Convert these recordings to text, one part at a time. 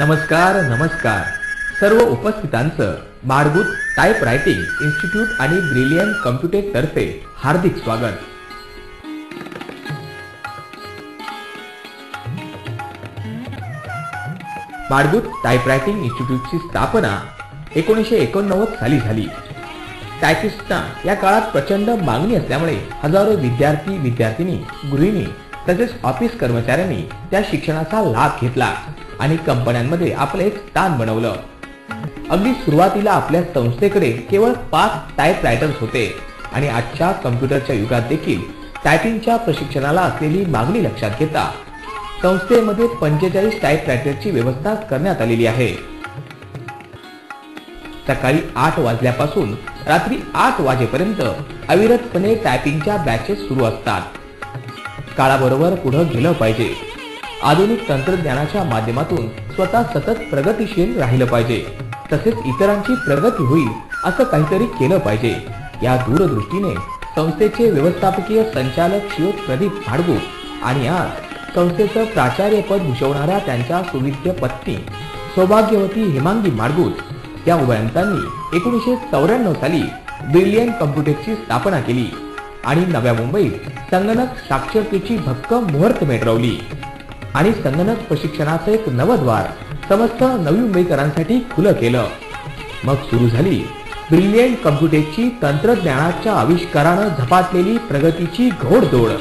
नमस्कार नमस्कार सर्व उपस्थितांचं माडगूळ टाइपरायटिंग इन्स्टिट्यूट आणि ब्रिलियंट कॉम्प्युटेक तर्फे हार्दिक स्वागत। माडगूळ टाइपरायटिंग इन्स्टिट्यूटची स्थापना 1989 साली झाली। टायपिस्टना या काळात प्रचंड मागणी असल्यामुळे हजारो विद्यार्थी विद्यार्थिनी गृहिणी तसेच ऑफिस कर्मचाऱ्यांनी त्या शिक्षणाचा लाभ घेतला आणि कंपन्यांमध्ये आपले एक स्थान बनवलं। अगदी सुरुवातीला आपल्या संस्थेकडे केवळ 5 टाइपरायटर्स होते आणि आजच्या कॉम्प्युटरच्या युगात देखील टायपिंगच्या प्रशिक्षणाला असलेली मागणी लक्षात घेता संस्थेमध्ये 45 टाइपरायटरची व्यवस्था करण्यात आलेली आहे। सकाळी 8 वाजल्यापासून रात्री 8 वाजेपर्यंत अविरतपणे टायपिंगच्या बॅचेस सुरू असतात। काळाबरोबर पुढे गेलं पाहिजे, आधुनिक तंत्रज्ञानाच्या माध्यमातून स्वतः सतत प्रगतिशील राहिलं पाहिजे, तसेच इतरांची प्रगती होईल असं काहीतरी केलं पाहिजे। या दूरदृष्टीने संस्थेचे व्यवस्थापकीय संचालक श्री प्रदीप माडगूळ आणि आज संस्थेचं प्राचार्यपद भूषवणाऱ्या त्यांच्या सुविद्य पत्नी सौभाग्यवती हेमांगी माडगूळ या उभयंतांनी 1994 साली ब्रिलियंट कॉम्प्युटेकची स्थापना केली आणि नव्या मुंबईत संगणक साक्षरतेची भक्कम मुहूर्त मेटरवली आणि संगणक प्रशिक्षणाचे एक नवद्वार समस्त नवी मुंबईकरांसाठी खुलं केलं। मग सुरू झाली ब्रिलियंट कॉम्प्युटेकची तंत्रज्ञानाच्या आविष्कारानं झपाटलेली प्रगतीची घोडदौड।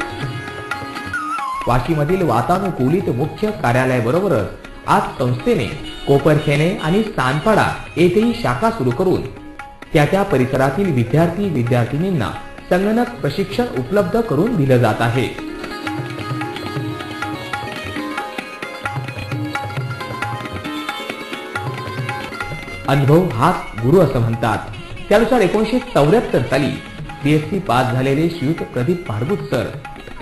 वाशीमधील वातानुकूलित मुख्य कार्यालयाबरोबरच आज संस्थेने कोपरखेने आणि सानपाडा येथेही शाखा सुरू करून त्या परिसरातील विद्यार्थी विद्यार्थिनींना संगणक प्रशिक्षण उपलब्ध करून दिलं जात आहे। अनुभव हाच गुरु असं म्हणतात। त्यानुसार 1974 साली BSc पास झालेले श्री प्रदीप माडगूळ सर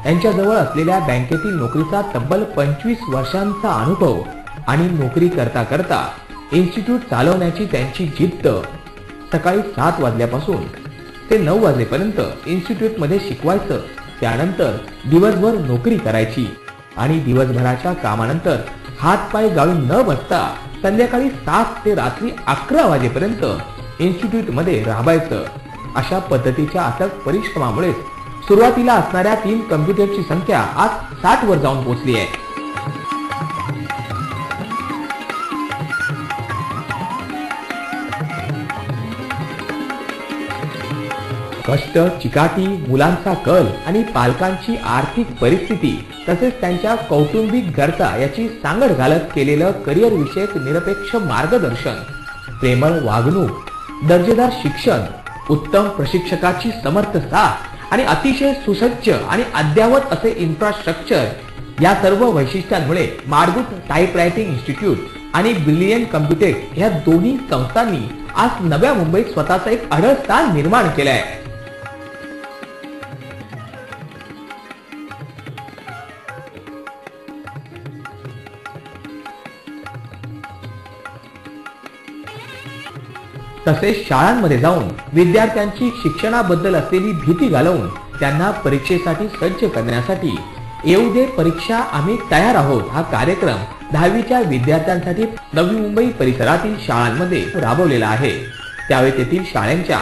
यांच्याजवळ असलेल्या बँकेतील नोकरीचा तब्बल 25 वर्षांचा अनुभव आणि नोकरी करता करता इन्स्टिट्यूट चालवण्याची त्यांची जिद्द सकाळी 7 वाजल्यापासून ते 9 वाजेपर्यंत इन्स्टिट्यूट मध्ये शिकवायचं, त्यानंतर दिवसभर नोकरी करायची आणि दिवसभराच्या कामानंतर हात पाय गाळून न बसता संध्याकाळी 7 ते रात्री 11 वाजेपर्यंत इन्स्टिट्यूट मध्ये राबायचं। अशा पद्धतीच्या अथक परिश्रमामुळे सुरुवातीला असणाऱ्या 3 कॉम्प्युटरची संख्या आज 60 वर जाऊन पोहोचली आहे। कष्ट, चिकाटी, मुलांचा कल आणि पालकांची आर्थिक परिस्थिती तसेच त्यांच्या कौटुंबिक गरजा याची सांगड घालत केलेलं करिअर विषयक निरपेक्ष मार्गदर्शन, प्रेमळ वागणूक, दर्जेदार शिक्षण, उत्तम प्रशिक्षकाची समर्थ साथ आणि अतिशय सुसज्ज आणि अद्ययावत असे इन्फ्रास्ट्रक्चर या सर्व वैशिष्ट्यांमुळे माडगूळ टाइपरायटिंग इन्स्टिट्यूट आणि ब्रिलियंट कॉम्प्युटेक या दोन्ही संस्थांनी आज नव्या मुंबईत स्वतःचं एक अढळ स्थान निर्माण केलं आहे। तसेच शाळांमध्ये जाऊन विद्यार्थ्यांची शिक्षणाबद्दल असलेली भीती घालवून त्यांना परीक्षेसाठी सज्ज करण्यासाठी येऊ दे परीक्षा आम्ही तयार आहोत हा कार्यक्रम 10वीच्या विद्यार्थ्यांसाठी नवी मुंबई परिसरातील शाळांमध्ये राबवलेला आहे। त्यावेळी तेथील शाळांच्या